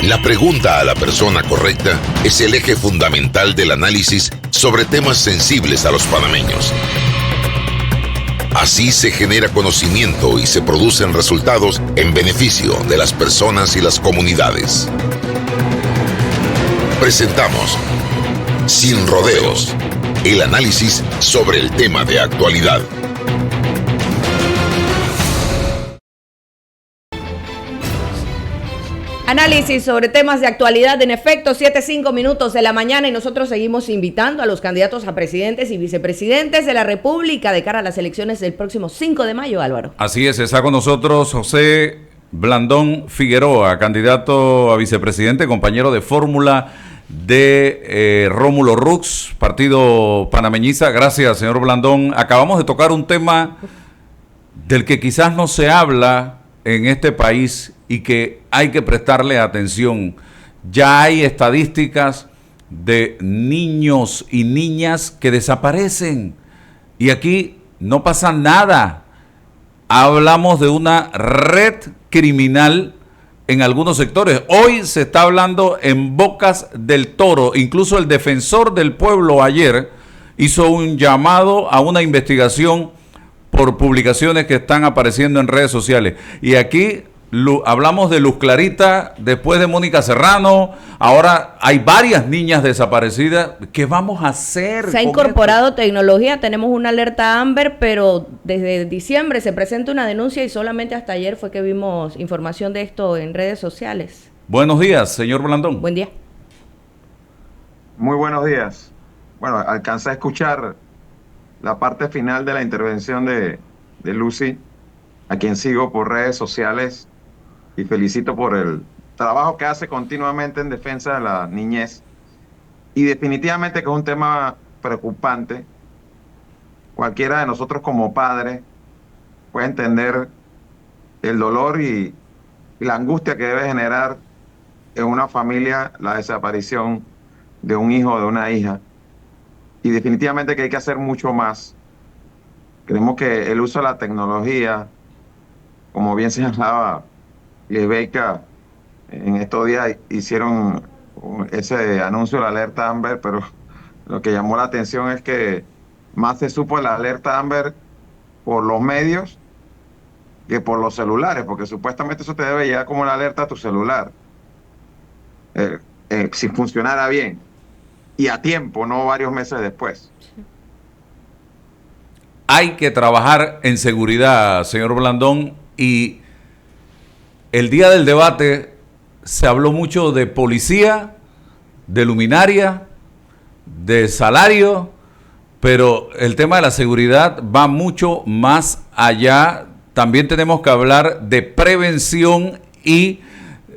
La pregunta a la persona correcta es el eje fundamental del análisis sobre temas sensibles a los panameños. Así se genera conocimiento y se producen resultados en beneficio de las personas y las comunidades. Presentamos Sin Rodeos, el análisis sobre el tema de actualidad. Análisis sobre temas de actualidad, en efecto, 7:05 minutos de la mañana, y nosotros seguimos invitando a los candidatos a presidentes y vicepresidentes de la República de cara a las elecciones del próximo 5 de mayo, Álvaro. Así es, está con nosotros José Blandón Figueroa, candidato a vicepresidente, compañero de fórmula de Rómulo Rux, partido panameñista. Gracias, señor Blandón. Acabamos de tocar un tema del que quizás no se habla en este país y que hay que prestarle atención. Ya hay estadísticas de niños y niñas que desaparecen y aquí no pasa nada. Hablamos de una red criminal en algunos sectores. Hoy se está hablando en Bocas del Toro. Incluso el defensor del pueblo ayer hizo un llamado a una investigación por publicaciones que están apareciendo en redes sociales. Y aquí hablamos de Luz Clarita, después de Mónica Serrano, ahora hay varias niñas desaparecidas. ¿Qué vamos a hacer? Se ha incorporado tecnología, tenemos una alerta Amber, pero desde diciembre se presenta una denuncia y solamente hasta ayer fue que vimos información de esto en redes sociales. Buenos días, señor Blandón. Buen día. Muy buenos días. Bueno, alcancé a escuchar la parte final de la intervención de Lucy, a quien sigo por redes sociales y felicito por el trabajo que hace continuamente en defensa de la niñez. Y definitivamente que es un tema preocupante. Cualquiera de nosotros como padre puede entender el dolor y la angustia que debe generar en una familia la desaparición de un hijo o de una hija. Y definitivamente que hay que hacer mucho más. Creemos que el uso de la tecnología, como bien señalaba Beca, en estos días hicieron ese anuncio de la alerta Amber, pero lo que llamó la atención es que más se supo de la alerta Amber por los medios que por los celulares, porque supuestamente eso te debe llegar como una alerta a tu celular, si funcionara bien y a tiempo, no varios meses después. Hay que trabajar en seguridad, señor Blandón, y el día del debate se habló mucho de policía, de luminaria, de salario, pero el tema de la seguridad va mucho más allá. También tenemos que hablar de prevención y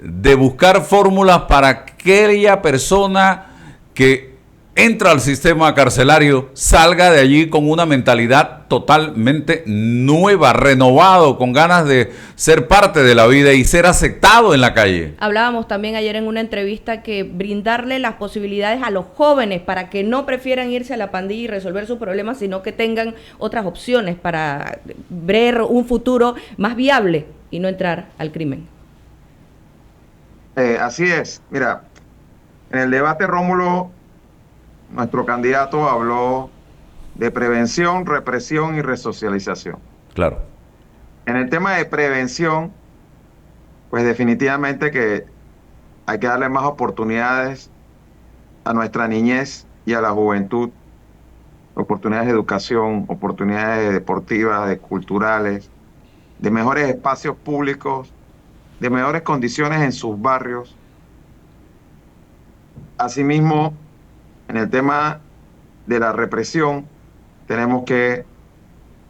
de buscar fórmulas para aquella persona que entra al sistema carcelario, salga de allí con una mentalidad totalmente nueva, renovado, con ganas de ser parte de la vida y ser aceptado en la calle. Hablábamos también ayer en una entrevista que brindarle las posibilidades a los jóvenes para que no prefieran irse a la pandilla y resolver sus problemas, sino que tengan otras opciones para ver un futuro más viable y no entrar al crimen. Así es. Mira, en el debate, Rómulo, nuestro candidato habló de prevención, represión y resocialización. Claro. En el tema de prevención, pues definitivamente que hay que darle más oportunidades a nuestra niñez y a la juventud, oportunidades de educación, oportunidades deportivas, de culturales, de mejores espacios públicos, de mejores condiciones en sus barrios. Asimismo, en el tema de la represión, tenemos que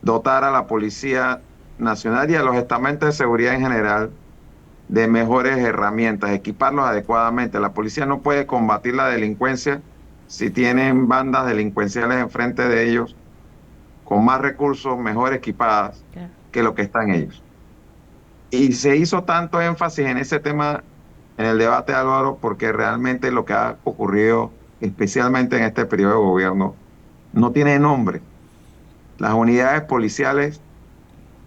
dotar a la Policía Nacional y a los estamentos de seguridad en general de mejores herramientas, equiparlos adecuadamente. La policía no puede combatir la delincuencia si tienen bandas delincuenciales enfrente de ellos con más recursos, mejor equipadas que lo que están ellos. Y se hizo tanto énfasis en ese tema en el debate, Álvaro, porque realmente lo que ha ocurrido, especialmente en este periodo de gobierno, no tiene nombre. Las unidades policiales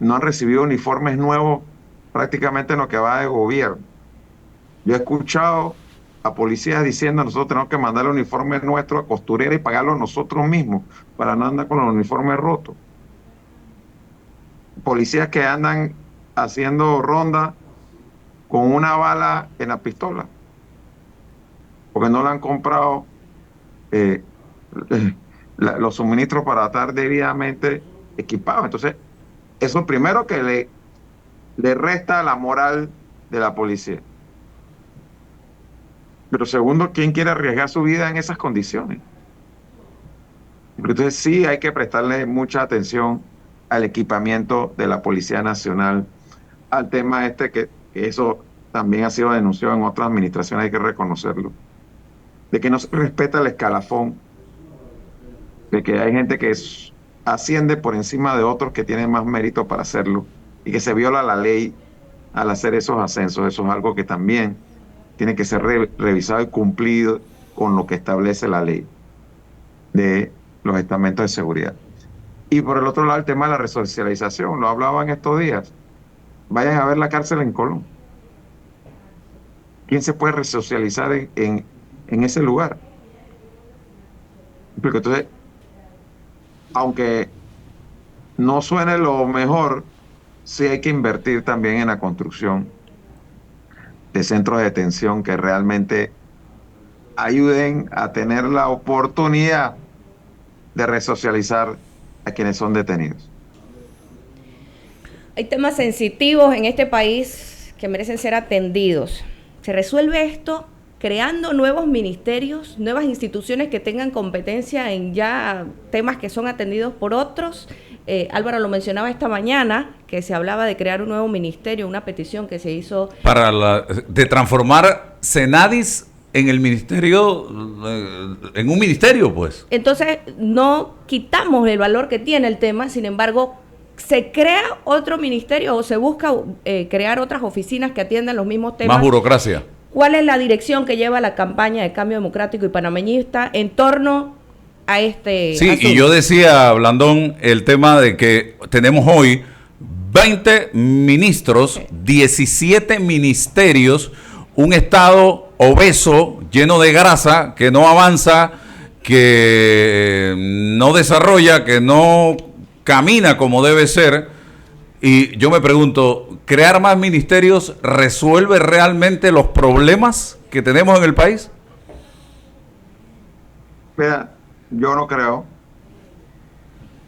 no han recibido uniformes nuevos prácticamente en lo que va de gobierno. Yo he escuchado a policías diciendo nosotros tenemos que mandar el uniforme nuestro a costurera y pagarlo nosotros mismos para no andar con los uniformes rotos. Policías que andan haciendo ronda con una bala en la pistola, porque no le han comprado eh, los suministros para estar debidamente equipados. Entonces, eso primero que le resta la moral de la policía. Pero segundo, ¿quién quiere arriesgar su vida en esas condiciones? Entonces sí hay que prestarle mucha atención al equipamiento de la Policía Nacional, al tema que eso también ha sido denunciado en otras administraciones, hay que reconocerlo, de que no se respeta el escalafón, de que hay gente que asciende por encima de otros que tienen más mérito para hacerlo y que se viola la ley al hacer esos ascensos. Eso es algo que también tiene que ser revisado y cumplido con lo que establece la ley de los estamentos de seguridad. Y por el otro lado, el tema de la resocialización, lo hablaban estos días. Vayan a ver la cárcel en Colón. ¿Quién se puede resocializar en ese lugar? Porque entonces, aunque no suene lo mejor, sí hay que invertir también en la construcción de centros de detención que realmente ayuden a tener la oportunidad de resocializar a quienes son detenidos. Hay temas sensitivos en este país que merecen ser atendidos. ¿Se resuelve esto creando nuevos ministerios, nuevas instituciones que tengan competencia en ya temas que son atendidos por otros? Álvaro lo mencionaba esta mañana, que se hablaba de crear un nuevo ministerio, una petición que se hizo... de transformar Senadis en el ministerio, en un ministerio, pues. Entonces, no quitamos el valor que tiene el tema, sin embargo, se crea otro ministerio o se busca crear otras oficinas que atiendan los mismos temas. Más burocracia. ¿Cuál es la dirección que lleva la campaña de Cambio Democrático y Panameñista en torno a este asunto? Y yo decía, Blandón, el tema de que tenemos hoy 20 ministros, 17 ministerios, un Estado obeso, lleno de grasa, que no avanza, que no desarrolla, que no camina como debe ser. Y yo me pregunto, ¿crear más ministerios resuelve realmente los problemas que tenemos en el país? Mira, yo no creo.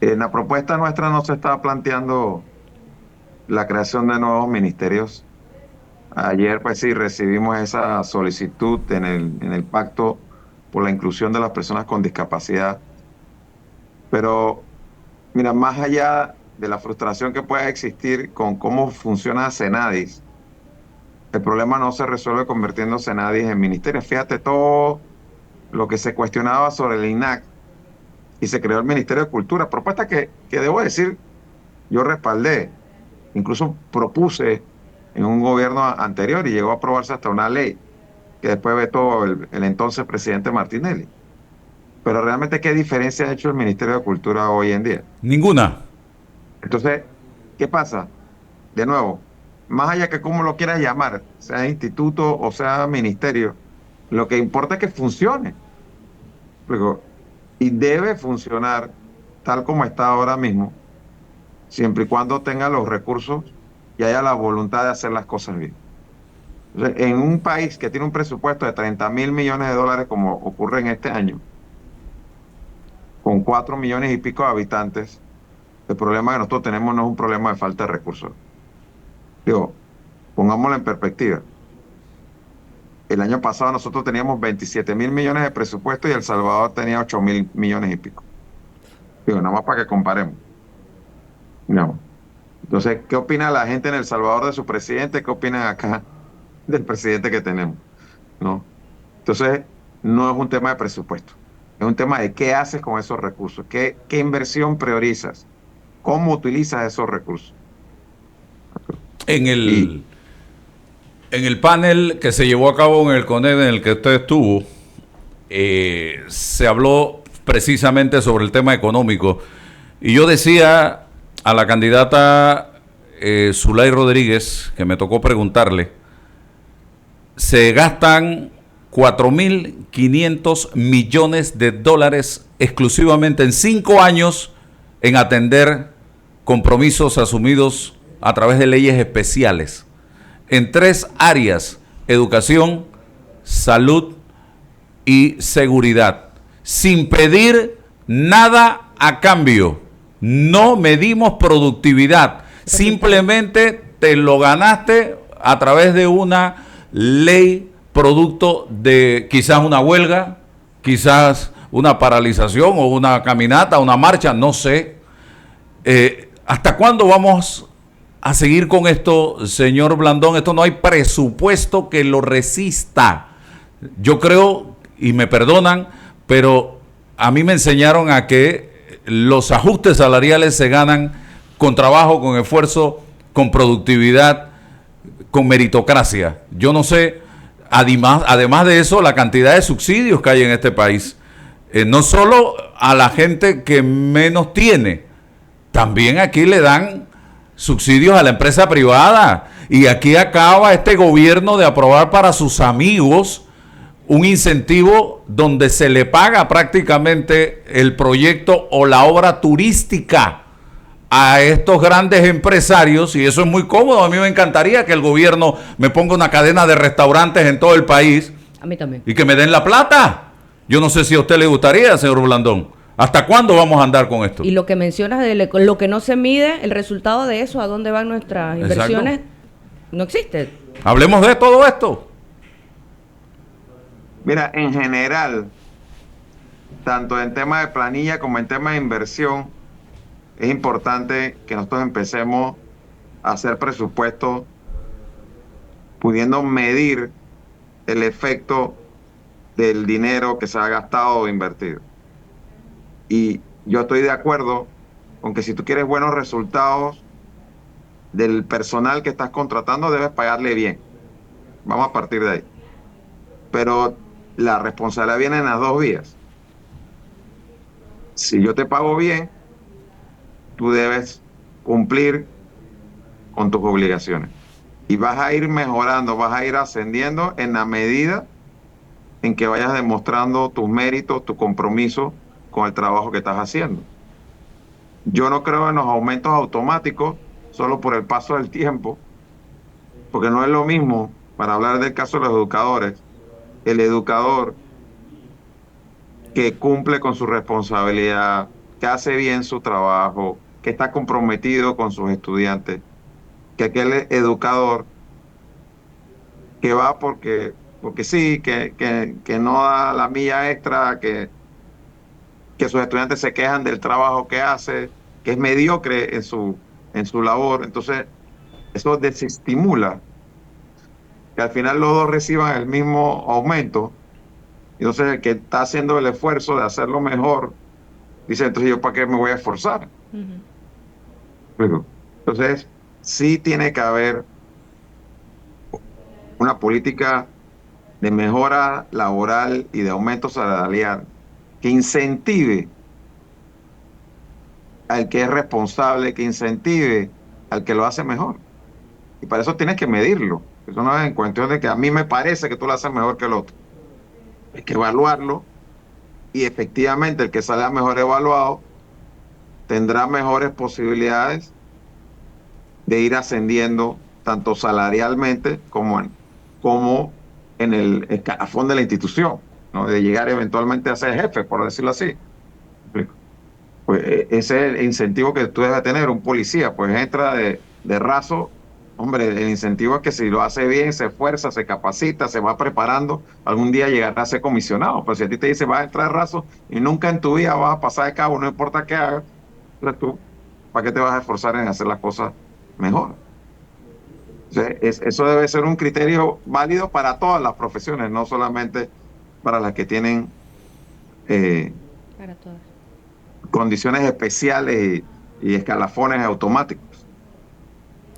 En la propuesta nuestra no se está planteando la creación de nuevos ministerios. Ayer, pues sí, recibimos esa solicitud en el Pacto por la Inclusión de las Personas con Discapacidad. Pero, mira, más allá de la frustración que pueda existir con cómo funciona Senadis, el problema no se resuelve convirtiendo Senadis en ministerios. Fíjate todo lo que se cuestionaba sobre el INAC y se creó el Ministerio de Cultura, propuesta que debo decir, yo respaldé, incluso propuse en un gobierno anterior y llegó a aprobarse hasta una ley que después vetó el entonces presidente Martinelli. Pero realmente, ¿qué diferencia ha hecho el Ministerio de Cultura hoy en día? Ninguna. Entonces, ¿qué pasa? De nuevo, más allá que cómo lo quieras llamar, sea instituto o sea ministerio, lo que importa es que funcione. Y debe funcionar tal como está ahora mismo, siempre y cuando tenga los recursos y haya la voluntad de hacer las cosas bien. Entonces, en un país que tiene un presupuesto de 30.000 millones de dólares, como ocurre en este año, con 4 millones y pico de habitantes, el problema que nosotros tenemos no es un problema de falta de recursos. Digo, pongámoslo en perspectiva. El año pasado nosotros teníamos 27.000 millones de presupuesto y El Salvador tenía 8.000 millones y pico. Digo, nada más para que comparemos. No. Entonces, ¿qué opina la gente en El Salvador de su presidente? ¿Qué opinan acá del presidente que tenemos? ¿No? Entonces, no es un tema de presupuesto. Es un tema de qué haces con esos recursos. ¿Qué inversión priorizas? ¿Cómo utilizas esos recursos? En el panel que se llevó a cabo en el CONED, en el que usted estuvo, se habló precisamente sobre el tema económico. Y yo decía a la candidata Zulay Rodríguez, que me tocó preguntarle, se gastan 4.500 millones de dólares exclusivamente en 5 años en atender compromisos asumidos a través de leyes especiales en 3 áreas: educación, salud y seguridad, sin pedir nada a cambio. No medimos productividad, simplemente te lo ganaste a través de una ley producto de quizás una huelga, quizás una paralización o una caminata, una marcha, no sé. ¿Hasta cuándo vamos a seguir con esto, señor Blandón? Esto no hay presupuesto que lo resista. Yo creo, y me perdonan, pero a mí me enseñaron a que los ajustes salariales se ganan con trabajo, con esfuerzo, con productividad, con meritocracia. Yo no sé, además de eso, la cantidad de subsidios que hay en este país. No solo a la gente que menos tiene, también aquí le dan subsidios a la empresa privada. Y aquí acaba este gobierno de aprobar para sus amigos un incentivo donde se le paga prácticamente el proyecto o la obra turística a estos grandes empresarios, y eso es muy cómodo. A mí me encantaría que el gobierno me ponga una cadena de restaurantes en todo el país. A mí también. Y que me den la plata. Yo no sé si a usted le gustaría, señor Blandón. ¿Hasta cuándo vamos a andar con esto? Y lo que mencionas de lo que no se mide, el resultado de eso, a dónde van nuestras inversiones, no existe. Hablemos de todo esto. Mira, en general, tanto en tema de planilla como en tema de inversión, es importante que nosotros empecemos a hacer presupuestos pudiendo medir el efecto del dinero que se ha gastado o invertido. Y yo estoy de acuerdo con que si tú quieres buenos resultados del personal que estás contratando, debes pagarle bien. Vamos a partir de ahí. Pero la responsabilidad viene en las dos vías. Si yo te pago bien, tú debes cumplir con tus obligaciones. Y vas a ir mejorando, vas a ir ascendiendo en la medida en que vayas demostrando tus méritos, tu compromiso con el trabajo que estás haciendo. Yo no creo en los aumentos automáticos solo por el paso del tiempo, porque no es lo mismo, para hablar del caso de los educadores, el educador que cumple con su responsabilidad, que hace bien su trabajo, que está comprometido con sus estudiantes, que aquel educador que va porque sí, que no da la milla extra, que sus estudiantes se quejan del trabajo que hace, que es mediocre en su labor. Entonces, eso desestimula que al final los dos reciban el mismo aumento. Entonces, el que está haciendo el esfuerzo de hacerlo mejor, dice, entonces, ¿yo para qué me voy a esforzar? Entonces, sí tiene que haber una política de mejora laboral y de aumento salarial que incentive al que es responsable, que incentive al que lo hace mejor. Y para eso tienes que medirlo. Eso no es en cuestión de que a mí me parece que tú lo haces mejor que el otro. Hay que evaluarlo y efectivamente el que salga mejor evaluado tendrá mejores posibilidades de ir ascendiendo tanto salarialmente como en el escalafón de la institución, ¿no? De llegar eventualmente a ser jefe, por decirlo así. Pues ese es el incentivo que tú debes tener. Un policía, pues entra de raso. Hombre, el incentivo es que si lo hace bien, se esfuerza, se capacita, se va preparando, algún día llegará a ser comisionado. Pero si a ti te dice vas a entrar de raso y nunca en tu vida vas a pasar de cabo, no importa qué hagas, entonces tú, ¿para qué te vas a esforzar en hacer las cosas mejor? Entonces, eso debe ser un criterio válido para todas las profesiones, no solamente para las que tienen Para todas. condiciones especiales y escalafones automáticos.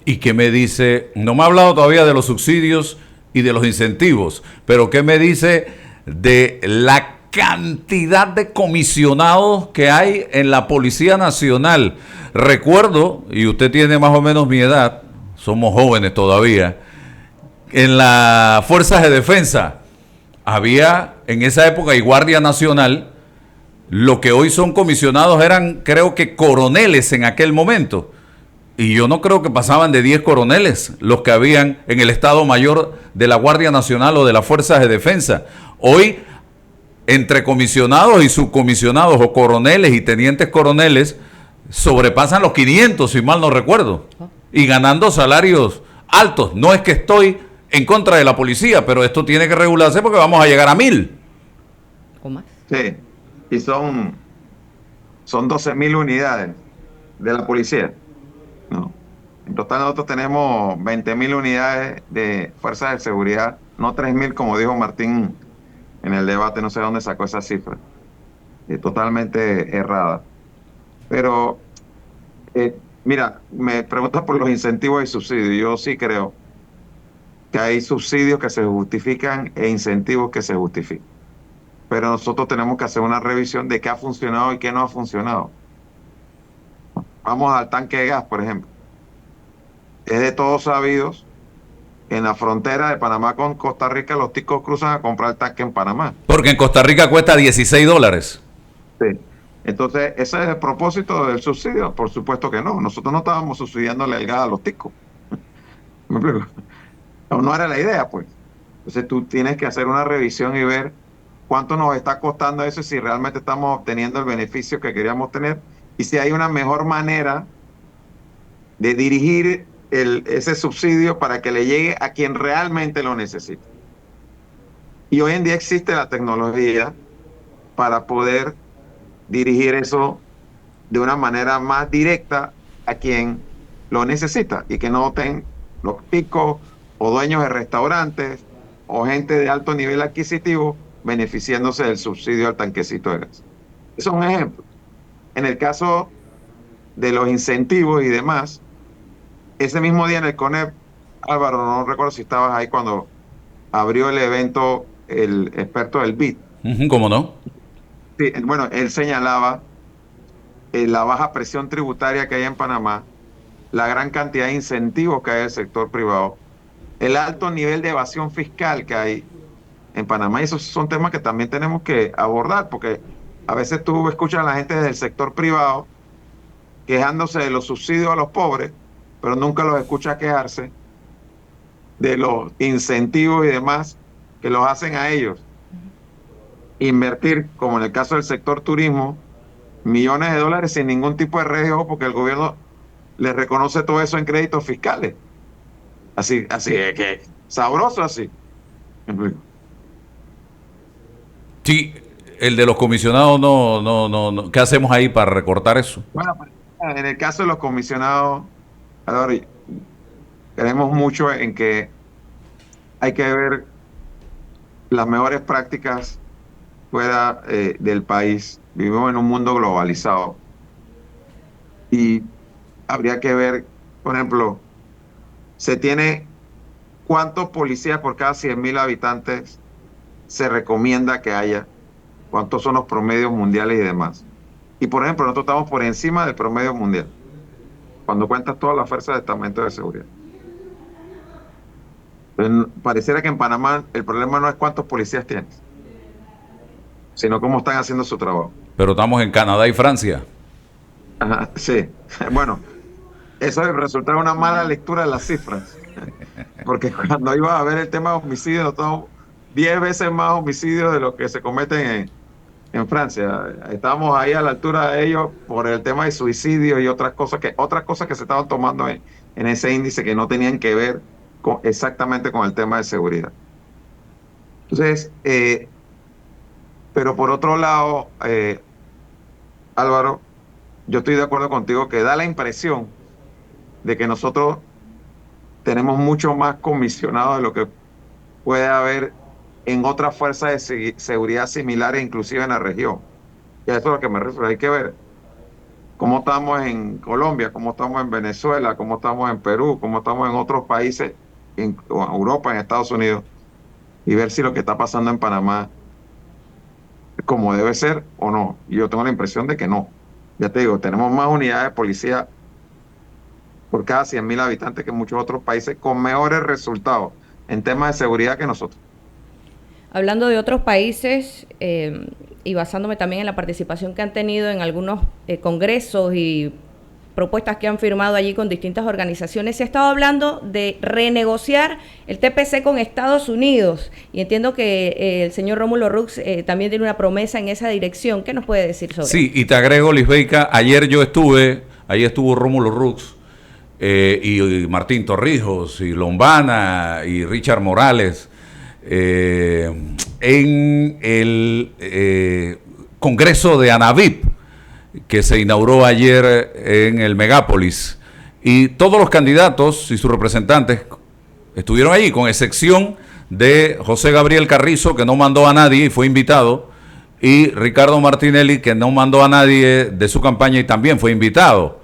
¿Y qué me dice? No me ha hablado todavía de los subsidios y de los incentivos, pero ¿qué me dice de la cantidad de comisionados que hay en la Policía Nacional? Recuerdo, y usted tiene más o menos mi edad, somos jóvenes todavía, en las fuerzas de defensa había en esa época y Guardia Nacional, lo que hoy son comisionados eran, creo que coroneles en aquel momento. Y yo no creo que pasaban de 10 coroneles los que habían en el Estado Mayor de la Guardia Nacional o de las fuerzas de defensa. Hoy, entre comisionados y subcomisionados o coroneles y tenientes coroneles, sobrepasan los 500, si mal no recuerdo, y ganando salarios altos. No es que estoy en contra de la policía, pero esto tiene que regularse porque vamos a llegar a 1000. ¿O más? Sí, y son 12.000 unidades de la policía, ¿no? En total nosotros tenemos 20.000 unidades de fuerzas de seguridad, no 3.000 como dijo Martín en el debate, no sé dónde sacó esa cifra, totalmente errada. Pero, mira, me preguntas por los incentivos y subsidios. Yo sí creo que hay subsidios que se justifican e incentivos que se justifican. Pero nosotros tenemos que hacer una revisión de qué ha funcionado y qué no ha funcionado. Vamos al tanque de gas, por ejemplo. Es de todos sabidos que en la frontera de Panamá con Costa Rica los ticos cruzan a comprar el tanque en Panamá. Porque en Costa Rica cuesta $16. Sí. Entonces, ¿ese es el propósito del subsidio? Por supuesto que no. Nosotros no estábamos subsidiándole el gas a los ticos. ¿Me explico? No era la idea, pues. Entonces tú tienes que hacer una revisión y ver cuánto nos está costando eso y si realmente estamos obteniendo el beneficio que queríamos tener y si hay una mejor manera de dirigir ese subsidio para que le llegue a quien realmente lo necesita. Y hoy en día existe la tecnología para poder dirigir eso de una manera más directa a quien lo necesita y que no estén los picos o dueños de restaurantes o gente de alto nivel adquisitivo beneficiándose del subsidio al tanquecito de gas. Eso es un ejemplo. En el caso de los incentivos y demás, ese mismo día en el CONEP, Álvaro, no recuerdo si estabas ahí cuando abrió el evento el experto del BID. ¿Cómo no? Sí, bueno, él señalaba la baja presión tributaria que hay en Panamá, la gran cantidad de incentivos que hay en el sector privado, el alto nivel de evasión fiscal que hay en Panamá. Y esos son temas que también tenemos que abordar, porque a veces tú escuchas a la gente del sector privado quejándose de los subsidios a los pobres, pero nunca los escuchas quejarse de los incentivos y demás que los hacen a ellos invertir, como en el caso del sector turismo, millones de dólares sin ningún tipo de riesgo porque el gobierno les reconoce todo eso en créditos fiscales. Así que sabroso así. Sí, el de los comisionados no. ¿Qué hacemos ahí para recortar eso? Bueno, en el caso de los comisionados, ahora, creemos mucho en que hay que ver las mejores prácticas fuera del país. Vivimos en un mundo globalizado y habría que ver, por ejemplo, se tiene cuántos policías por cada 100.000 habitantes se recomienda que haya, cuántos son los promedios mundiales y demás. Y por ejemplo, nosotros estamos por encima del promedio mundial cuando cuentas todas las fuerzas de estamento de seguridad. Entonces, pareciera que en Panamá el problema no es cuántos policías tienes, sino cómo están haciendo su trabajo. Pero estamos en Canadá y Francia. Ajá, sí, bueno, eso es el resultado de una mala lectura de las cifras, porque cuando ibas a ver el tema de homicidios, estamos 10 veces más homicidios de lo que se cometen en Francia. Estábamos ahí a la altura de ellos por el tema de suicidio y otras cosas que se estaban tomando en ese índice que no tenían que ver exactamente con el tema de seguridad. Entonces, pero por otro lado, Álvaro, yo estoy de acuerdo contigo que da la impresión de que nosotros tenemos mucho más comisionados de lo que puede haber en otras fuerzas de seguridad similares, inclusive en la región. Y a eso es a lo que me refiero. Hay que ver cómo estamos en Colombia, cómo estamos en Venezuela, cómo estamos en Perú, cómo estamos en otros países, en Europa, en Estados Unidos, y ver si lo que está pasando en Panamá es como debe ser o no. Y yo tengo la impresión de que no. Ya te digo, tenemos más unidades de policía por cada 100.000 habitantes que muchos otros países con mejores resultados. en temas de seguridad que nosotros. Hablando de otros países y basándome también en la participación que han tenido en algunos congresos y propuestas que han firmado allí con distintas organizaciones, se ha estado hablando de renegociar el TPC con Estados Unidos y entiendo que el señor Rómulo Rux también tiene una promesa en esa dirección. ¿Qué nos puede decir sobre eso? Sí, y te agrego, Lisbeica, ahí estuvo Rómulo Rux y Martín Torrijos y Lombana y Richard Morales en el Congreso de ANAVIP, que se inauguró ayer en el Megápolis, y todos los candidatos y sus representantes estuvieron allí, con excepción de José Gabriel Carrizo, que no mandó a nadie y fue invitado, y Ricardo Martinelli, que no mandó a nadie de su campaña y también fue invitado.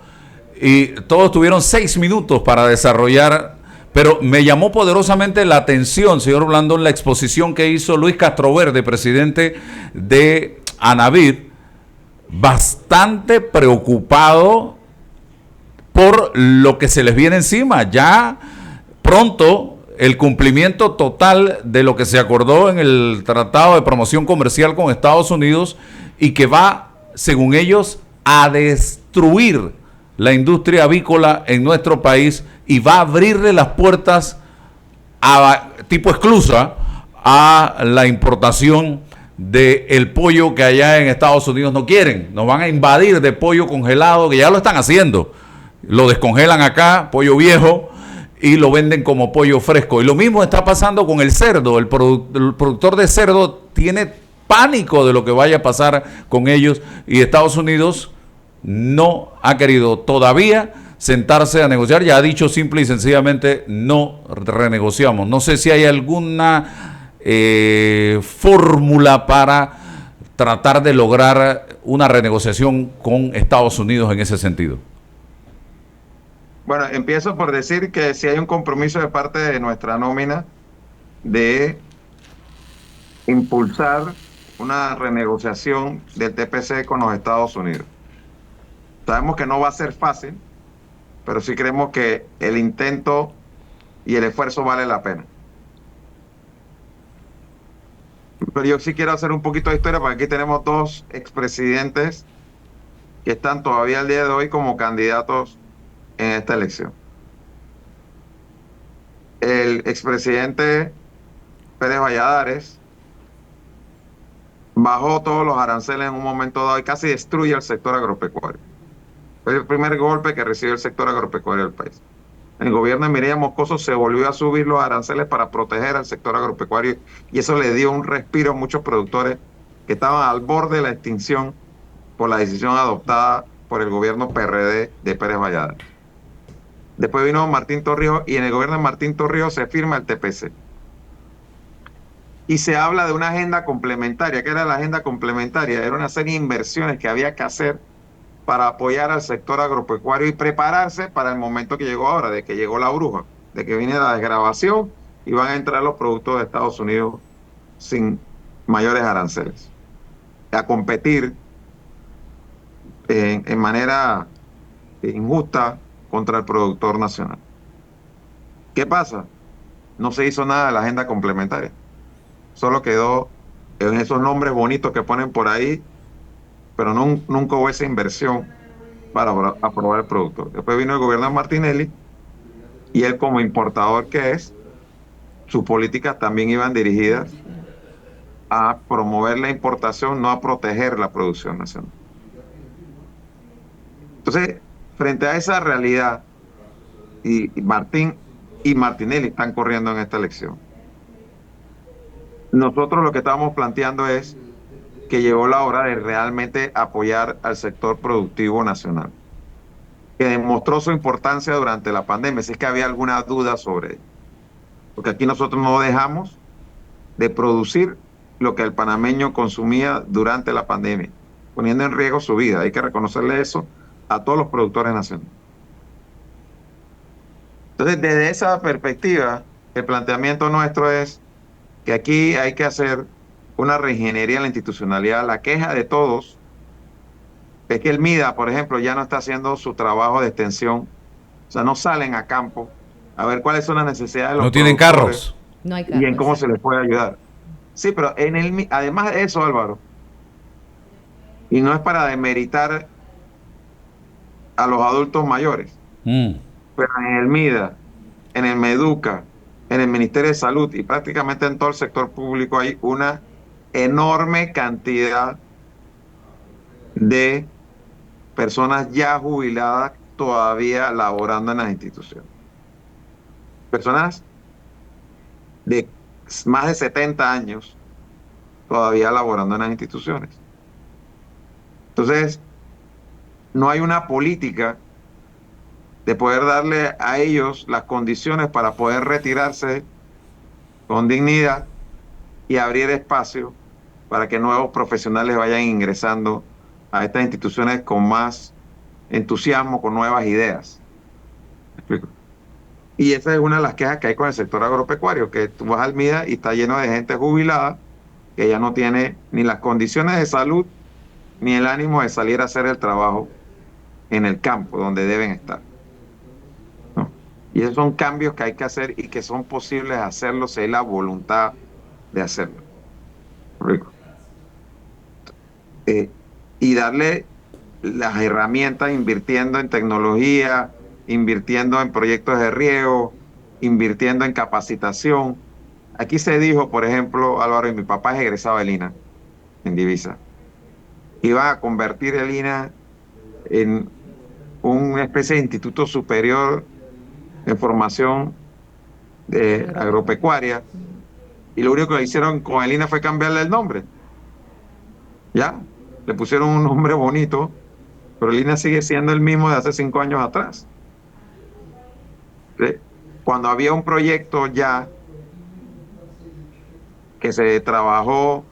Y todos tuvieron 6 minutos para desarrollar, pero me llamó poderosamente la atención, señor Blandón, la exposición que hizo Luis Castroverde, presidente de ANAVIP, bastante preocupado por lo que se les viene encima. Ya pronto el cumplimiento total de lo que se acordó en el Tratado de Promoción Comercial con Estados Unidos y que va, según ellos, a destruir la industria avícola en nuestro país y va a abrirle las puertas a tipo esclusa a la importación del pollo que allá en Estados Unidos no quieren. Nos van a invadir de pollo congelado, que ya lo están haciendo. Lo descongelan acá, pollo viejo, y lo venden como pollo fresco. Y lo mismo está pasando con el cerdo. El productor de cerdo tiene pánico de lo que vaya a pasar con ellos, y Estados Unidos no ha querido todavía sentarse a negociar. Ya ha dicho simple y sencillamente no renegociamos. No sé si hay alguna fórmula para tratar de lograr una renegociación con Estados Unidos en ese sentido. Bueno, empiezo por decir que si hay un compromiso de parte de nuestra nómina de impulsar una renegociación del TPC con los Estados Unidos. Sabemos que no va a ser fácil, pero sí creemos que el intento y el esfuerzo vale la pena. Pero yo sí quiero hacer un poquito de historia, porque aquí tenemos 2 expresidentes que están todavía al día de hoy como candidatos en esta elección. El expresidente Pérez Valladares bajó todos los aranceles en un momento dado y casi destruye el sector agropecuario. Fue el primer golpe que recibió el sector agropecuario del país. En el gobierno de Mireya Moscoso se volvió a subir los aranceles para proteger al sector agropecuario, y eso le dio un respiro a muchos productores que estaban al borde de la extinción por la decisión adoptada por el gobierno PRD de Pérez Valladares. Después vino Martín Torrijos, y en el gobierno de Martín Torrijos se firma el TPC. Y se habla de una agenda complementaria. ¿Qué era la agenda complementaria? Era una serie de inversiones que había que hacer para apoyar al sector agropecuario y prepararse para el momento que llegó ahora, de que llegó la bruja, de que viene la desgravación y van a entrar los productos de Estados Unidos sin mayores aranceles, a competir en manera injusta contra el productor nacional. ¿Qué pasa? No se hizo nada de la agenda complementaria. Solo quedó en esos nombres bonitos que ponen por ahí, pero nunca hubo esa inversión para aprobar el producto. Después vino el gobierno de Martinelli, y él, como importador que es, sus políticas también iban dirigidas a promover la importación, no a proteger la producción nacional. Entonces, frente a esa realidad, y Martín y Martinelli están corriendo en esta elección, nosotros lo que estábamos planteando es que llegó la hora de realmente apoyar al sector productivo nacional, que demostró su importancia durante la pandemia, si es que había alguna duda sobre ello. Porque aquí nosotros no dejamos de producir lo que el panameño consumía durante la pandemia, poniendo en riesgo su vida. Hay que reconocerle eso a todos los productores nacionales. Entonces, desde esa perspectiva, el planteamiento nuestro es que aquí hay que hacer una reingeniería en la institucionalidad. La queja de todos es que el MIDA, por ejemplo, ya no está haciendo su trabajo de extensión. O sea, no salen a campo a ver cuáles son las necesidades de los No tienen productores. carros. No hay y en carro, cómo se exacto. les puede ayudar. Sí, pero además de eso, Álvaro, y no es para demeritar a los adultos mayores, Mm. pero en el MIDA, en el MEDUCA, en el Ministerio de Salud y prácticamente en todo el sector público hay una enorme cantidad de personas ya jubiladas todavía laborando en las instituciones. Personas de más de 70 años todavía laborando en las instituciones. Entonces, no hay una política de poder darle a ellos las condiciones para poder retirarse con dignidad y abrir espacio para que nuevos profesionales vayan ingresando a estas instituciones con más entusiasmo, con nuevas ideas. ¿Me explico? Y esa es una de las quejas que hay con el sector agropecuario, que tú vas al MIDA y está lleno de gente jubilada que ya no tiene ni las condiciones de salud ni el ánimo de salir a hacer el trabajo en el campo donde deben estar, ¿no? Y esos son cambios que hay que hacer y que son posibles hacerlo si hay la voluntad de hacerlo. Rico. Eh, y darle las herramientas invirtiendo en tecnología, invirtiendo en proyectos de riego, invirtiendo en capacitación. Aquí se dijo, por ejemplo, Álvaro, y mi papá es egresado del INA, en Divisa, iban a convertir el INA en una especie de instituto superior de formación de agropecuaria, y lo único que hicieron con el INA fue cambiarle el nombre. Ya, le pusieron un nombre bonito, pero el INA sigue siendo el mismo de hace 5 años atrás. ¿Sí? Cuando había un proyecto ya que se trabajó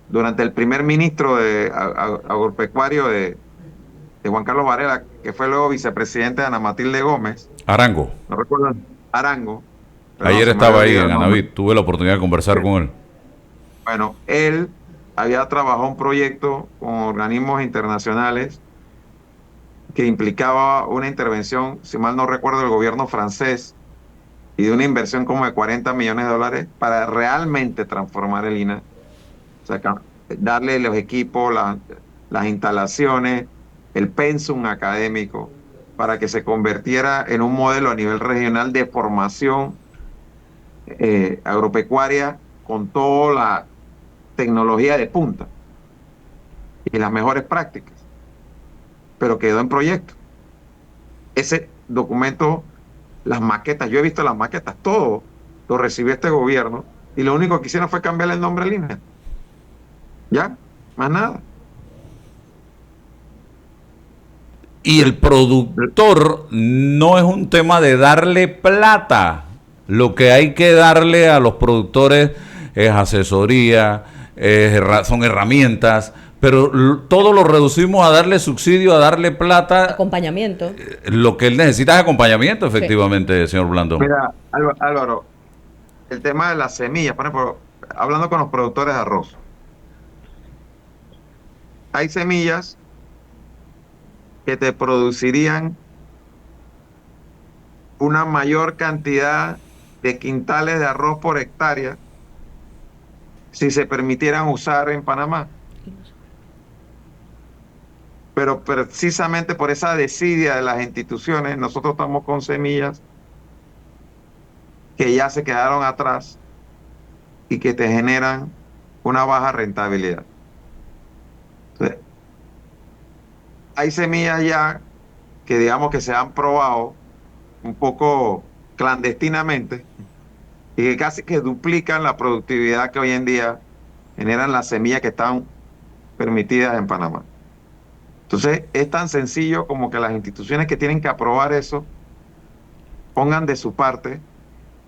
durante el primer ministro de agropecuario de Juan Carlos Varela, que fue luego vicepresidente de Ana Matilde Gómez, Arango. no recuerdo, Arango, perdón, Ayer se me había estaba ahí olvidado en el nombre. Anaví. Tuve la oportunidad de conversar Sí. con él. Bueno, él había trabajado un proyecto con organismos internacionales que implicaba una intervención, si mal no recuerdo, del gobierno francés y de una inversión como de 40 millones de dólares para realmente transformar el INA. O sea, darle los equipos, las instalaciones, el pensum académico, para que se convirtiera en un modelo a nivel regional de formación agropecuaria con toda la tecnología de punta y las mejores prácticas, pero quedó en proyecto. Ese documento, las maquetas, yo he visto las maquetas, todo lo recibió este gobierno y lo único que hicieron fue cambiarle el nombre al INA. Ya, más nada. Y el productor no es un tema de darle plata. Lo que hay que darle a los productores es asesoría, son herramientas, pero todo lo reducimos a darle subsidio, a darle plata. Acompañamiento. Lo que él necesita es acompañamiento, efectivamente, señor Blandón. Mira, Álvaro, el tema de las semillas, por ejemplo, hablando con los productores de arroz, hay semillas que te producirían una mayor cantidad de quintales de arroz por hectárea si se permitieran usar en Panamá. Pero precisamente por esa desidia de las instituciones, nosotros estamos con semillas que ya se quedaron atrás y que te generan una baja rentabilidad. Entonces, hay semillas ya que digamos que se han probado un poco clandestinamente y que casi que duplican la productividad que hoy en día generan las semillas que están permitidas en Panamá. Entonces, es tan sencillo como que las instituciones que tienen que aprobar eso pongan de su parte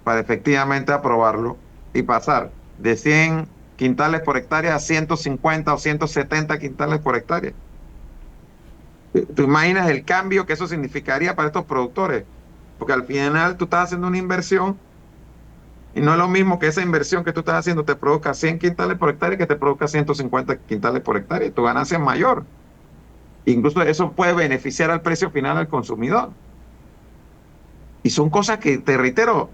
para efectivamente aprobarlo y pasar de 100 quintales por hectárea a 150 o 170 quintales por hectárea. ¿Tú imaginas el cambio que eso significaría para estos productores? Porque al final tú estás haciendo una inversión y no es lo mismo que esa inversión que tú estás haciendo te produzca 100 quintales por hectárea que te produzca 150 quintales por hectárea. Tu ganancia es mayor. Incluso eso puede beneficiar al precio final al consumidor. Y son cosas que, te reitero,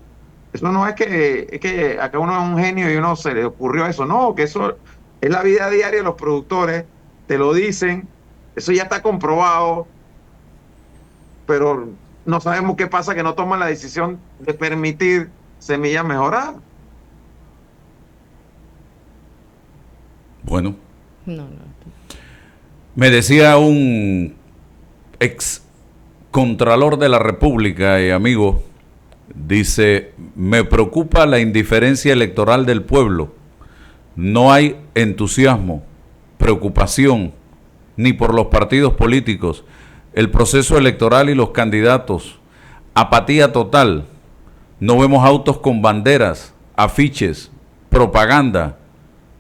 Eso no es que acá uno es un genio y uno se le ocurrió eso. No, que eso es la vida diaria de los productores, te lo dicen, eso ya está comprobado, pero no sabemos qué pasa que no toman la decisión de permitir semillas mejoradas. Bueno, No. me decía un ex contralor de la República y amigo, dice, me preocupa la indiferencia electoral del pueblo. No hay entusiasmo, preocupación, ni por los partidos políticos, el proceso electoral y los candidatos. Apatía total. No vemos autos con banderas, afiches, propaganda.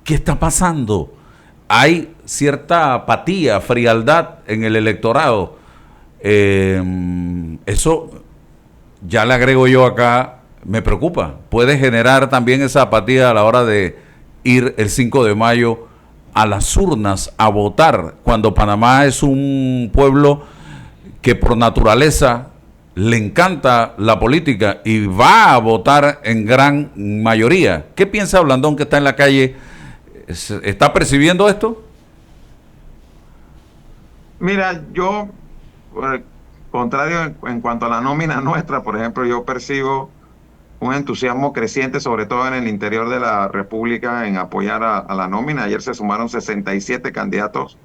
¿Qué está pasando? Hay cierta apatía, frialdad en el electorado. Eso, ya le agrego yo acá, me preocupa. Puede generar también esa apatía a la hora de ir el 5 de mayo a las urnas a votar, cuando Panamá es un pueblo que por naturaleza le encanta la política y va a votar en gran mayoría. ¿Qué piensa Blandón, que está en la calle? ¿Está percibiendo esto? Mira, yo, por el contrario, en cuanto a la nómina nuestra, por ejemplo, yo percibo un entusiasmo creciente, sobre todo en el interior de la República, en apoyar a la nómina. Ayer se sumaron 67 candidatos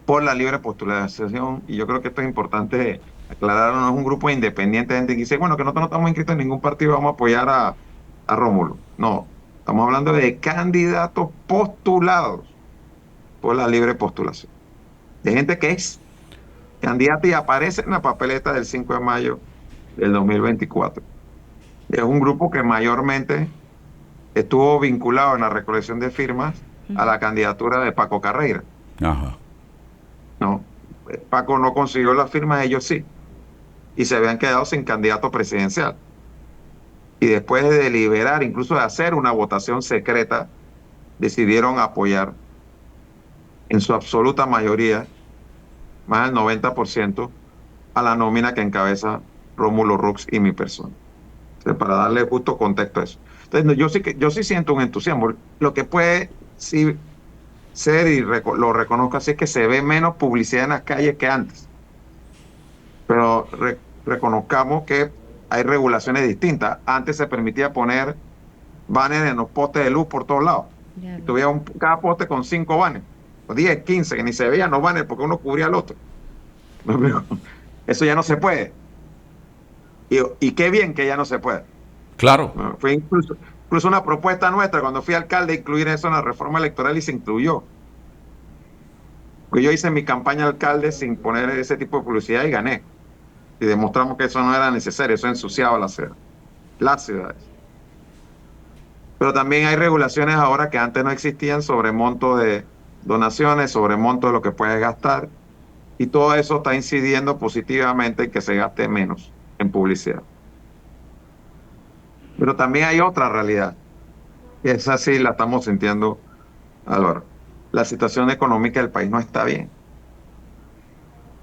por la libre postulación, y yo creo que esto es importante aclararlo, no es un grupo de independientes, gente que dice, bueno, que nosotros no estamos inscritos en ningún partido, vamos a apoyar a Rómulo. No, estamos hablando de candidatos postulados por la libre postulación, de gente que es candidata y aparece en la papeleta del 5 de mayo del 2024. Es un grupo que mayormente estuvo vinculado en la recolección de firmas a la candidatura de Paco Carreira. Ajá. No, Paco no consiguió las firmas, ellos sí, y se habían quedado sin candidato presidencial. Y después de deliberar, incluso de hacer una votación secreta, decidieron apoyar en su absoluta mayoría, más del 90%, a la nómina que encabeza Rómulo Rux y mi persona. Entonces, para darle justo contexto a eso. Entonces, yo sí siento un entusiasmo. Lo que puede sí ser, y lo reconozco así, es que se ve menos publicidad en las calles que antes. Pero reconozcamos que hay regulaciones distintas. Antes se permitía poner banners en los postes de luz por todos lados. Y tuviera cada poste con 5 banners, o 10, 15, que ni se veían los banners porque uno cubría al otro. Eso ya no se puede. Y qué bien que ya no se puede. Claro. Fue incluso una propuesta nuestra cuando fui alcalde, incluir eso en la reforma electoral, y se incluyó. Porque yo hice mi campaña alcalde sin poner ese tipo de publicidad y gané. Y demostramos que eso no era necesario, eso ensuciaba las ciudades. Pero también hay regulaciones ahora que antes no existían sobre monto de donaciones, sobre monto de lo que puedes gastar. Y todo eso está incidiendo positivamente en que se gaste menos en publicidad. Pero también hay otra realidad, y esa sí la estamos sintiendo, Álvaro. La situación económica del país no está bien.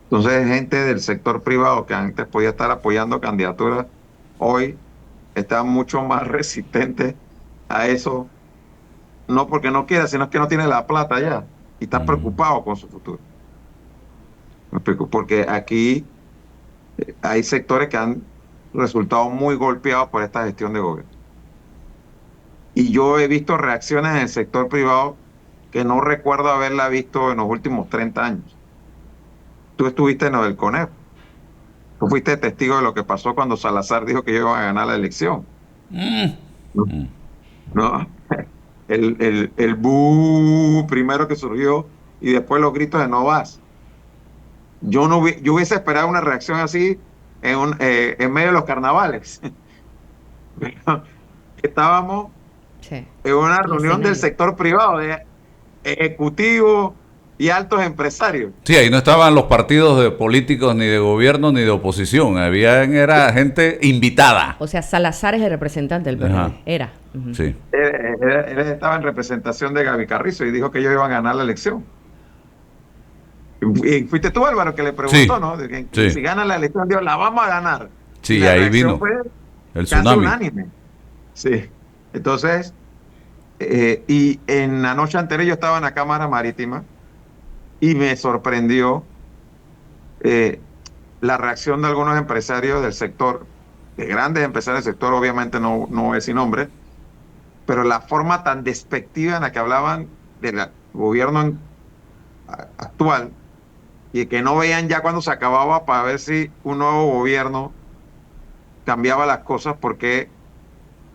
Entonces, gente del sector privado que antes podía estar apoyando candidaturas, hoy está mucho más resistente a eso, no porque no quiera, sino que no tiene la plata ya y está preocupado con su futuro. Me explico, porque aquí hay sectores que han resultado muy golpeados por esta gestión de gobierno. Y yo he visto reacciones en el sector privado que no recuerdo haberla visto en los últimos 30 años. Tú estuviste en lo del CONEP. Tú fuiste testigo de lo que pasó cuando Salazar dijo que iba a ganar la elección. ¿No? El bú primero que surgió y después los gritos de no vas. Yo hubiese esperado una reacción así en medio de los carnavales. Estábamos en una reunión del sector privado, de ejecutivos y altos empresarios. Sí, ahí no estaban los partidos de políticos, ni de gobierno, ni de oposición. Era gente invitada. O sea, Salazar es el representante del PRD. Era. Sí. Él estaba en representación de Gaby Carrizo y dijo que ellos iban a ganar la elección. Y fuiste tú, Álvaro, que le preguntó, sí, ¿no? De que, sí. Si gana la elección, Dios, la vamos a ganar. Sí, ahí vino el tsunami. Unánime. Sí. Entonces, y en la noche anterior yo estaba en la Cámara Marítima y me sorprendió la reacción de algunos empresarios del sector, de grandes empresarios del sector, obviamente no voy a decir nombre, pero la forma tan despectiva en la que hablaban del gobierno actual y que no veían ya cuando se acababa para ver si un nuevo gobierno cambiaba las cosas, porque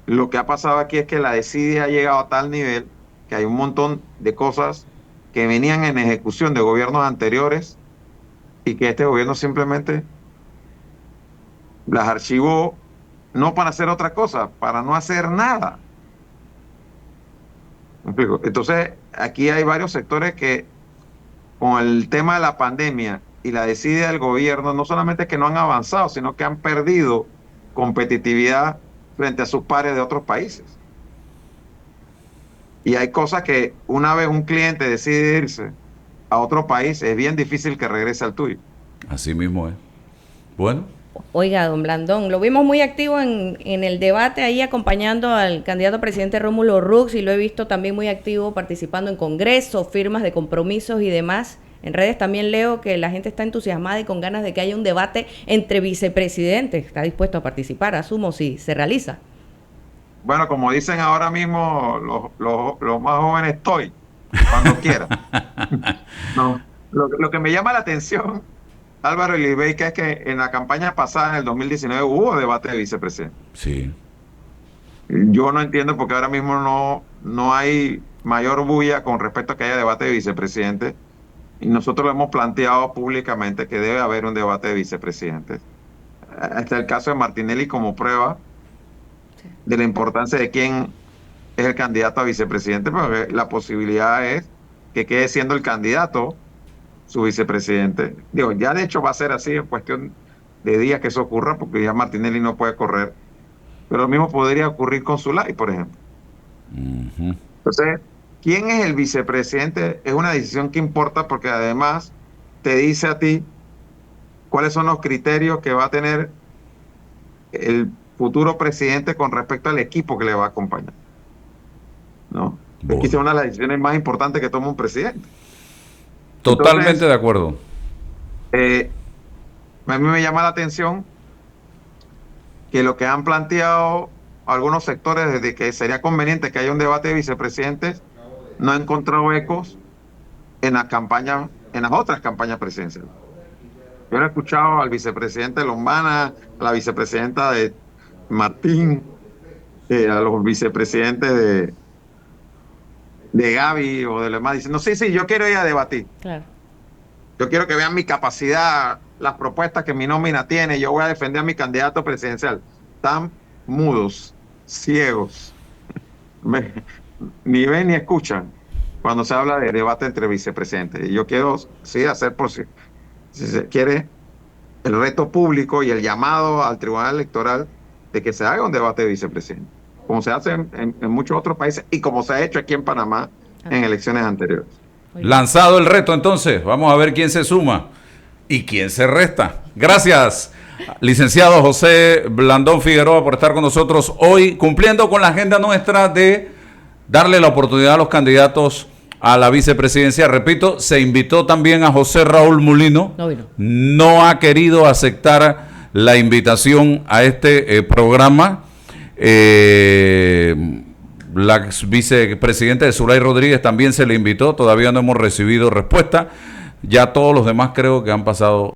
lo que ha pasado aquí es que la desidia ha llegado a tal nivel que hay un montón de cosas que venían en ejecución de gobiernos anteriores y que este gobierno simplemente las archivó, no para hacer otra cosa, para no hacer nada. ¿Me explico? Entonces, aquí hay varios sectores que con el tema de la pandemia y la desidia del gobierno, no solamente que no han avanzado, sino que han perdido competitividad frente a sus pares de otros países. Y hay cosas que una vez un cliente decide irse a otro país, es bien difícil que regrese al tuyo. Así mismo es. Bueno. Oiga, don Blandón, lo vimos muy activo en el debate ahí acompañando al candidato a presidente Rómulo Rux, y lo he visto también muy activo participando en congresos, firmas de compromisos y demás. En redes también leo que la gente está entusiasmada y con ganas de que haya un debate entre vicepresidentes. Está dispuesto a participar, asumo, si se realiza. Bueno, como dicen ahora mismo los más jóvenes, estoy, cuando quiera. No, lo que me llama la atención, Álvaro Ilibeica, es que en la campaña pasada, en el 2019, hubo debate de vicepresidente. Sí. Yo no entiendo por qué ahora mismo no hay mayor bulla con respecto a que haya debate de vicepresidente. Y nosotros lo hemos planteado públicamente que debe haber un debate de vicepresidentes. Está el caso de Martinelli como prueba de la importancia de quién es el candidato a vicepresidente, porque la posibilidad es que quede siendo el candidato su vicepresidente. Digo, ya de hecho va a ser así en cuestión de días que eso ocurra, porque ya Martinelli no puede correr. Pero lo mismo podría ocurrir con Zulay, por ejemplo. Uh-huh. Entonces, ¿quién es el vicepresidente? Es una decisión que importa, porque además te dice a ti cuáles son los criterios que va a tener el futuro presidente con respecto al equipo que le va a acompañar, ¿no? Bueno. Esta es una de las decisiones más importantes que toma un presidente. Totalmente. Entonces, de acuerdo. A mí me llama la atención que lo que han planteado algunos sectores de que sería conveniente que haya un debate de vicepresidentes no ha encontrado ecos en las campañas, en las otras campañas presidenciales. Yo he escuchado al vicepresidente Lombana, a la vicepresidenta de Martín, a los vicepresidentes de Gaby o de los demás diciendo, sí, yo quiero ir a debatir. Claro. Yo quiero que vean mi capacidad, las propuestas que mi nómina tiene, yo voy a defender a mi candidato presidencial. Están mudos, ciegos, ni ven ni escuchan cuando se habla de debate entre vicepresidentes. Y yo quiero, sí, hacer por si se quiere, el reto público y el llamado al Tribunal Electoral de que se haga un debate de vicepresidente, como se hace en muchos otros países y como se ha hecho aquí en Panamá en elecciones anteriores. Lanzado el reto, entonces, vamos a ver quién se suma y quién se resta. Gracias, licenciado José Blandón Figueroa, por estar con nosotros hoy, cumpliendo con la agenda nuestra de darle la oportunidad a los candidatos a la vicepresidencia. Repito, se invitó también a José Raúl Mulino. No ha querido aceptar la invitación a este programa. La vicepresidenta de Zulay Rodríguez también se le invitó. Todavía no hemos recibido respuesta. Ya todos los demás creo que han pasado